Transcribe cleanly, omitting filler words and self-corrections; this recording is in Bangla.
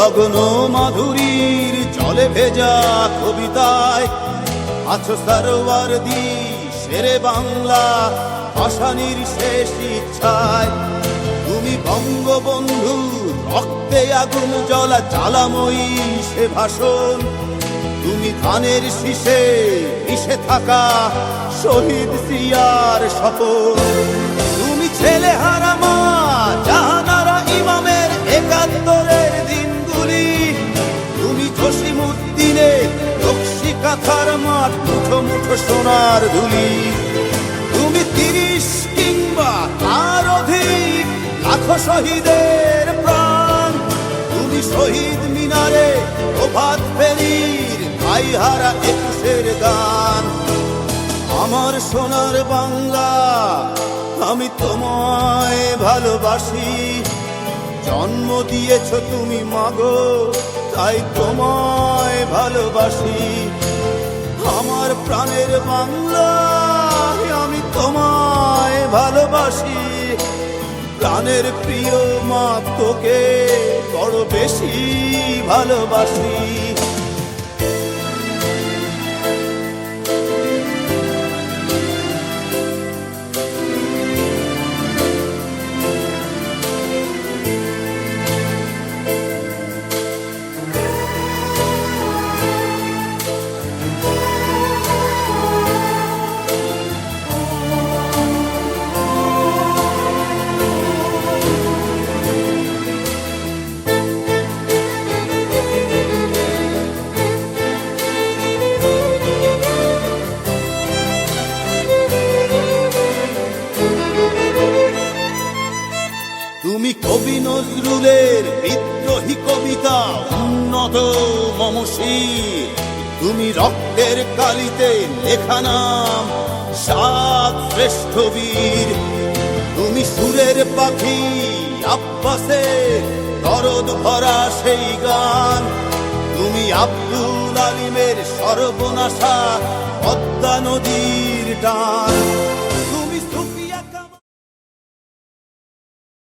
লগ্ন মাধুরীর জলে ভেজা কবিতায় আছো সরোয়ারদি শেরে বাংলা ভাষানির শেষ ইচ্ছায়। তুমি বঙ্গবন্ধু রক্তে আগুন জ্বলা জ্বালাময়ী সে ভাষণ। তুমি ধানের শীষে মিশে থাকা শহীদ জিয়ার স্বপন। তুমি ছেলে হারা মা জাহানারা ইমামের একাত্তরের দিনগুলি। তুমি জসিমউদ্দিনের নকশি কাঁথার মাঠ মুঠো মুঠো সোনার ধুলি। তুমি ৩০ কিংবা তার অধিক লাখো শহীদের প্রাণ। তুমি শহীদ মিনারে প্রভাত ফেরির ভাইহারা ২১-এর গান। আমার সোনার বাংলা আমি তোমায় ভালোবাসি। জন্ম দিয়েছ তুমি মাগো তাই তোমায় ভালোবাসি। আমার প্রাণের বাংলা আমি তোমায় ভালোবাসি। প্রাণের প্রিয় মা তোকে বড় বেশি ভালোবাসি। তুমি কবি নজরুলের বিদ্রোহী কবিতা উন্নত মমশীর। তুমি রক্তের কালিতে লেখা নাম সাত শ্রেষ্ঠ বীর। তুমি সুরের পাখি আব্বাসের দরদ ভরা সেই গান। তুমি আব্দুল আলিমের সর্বনাশা পদ্মা নদীর টান।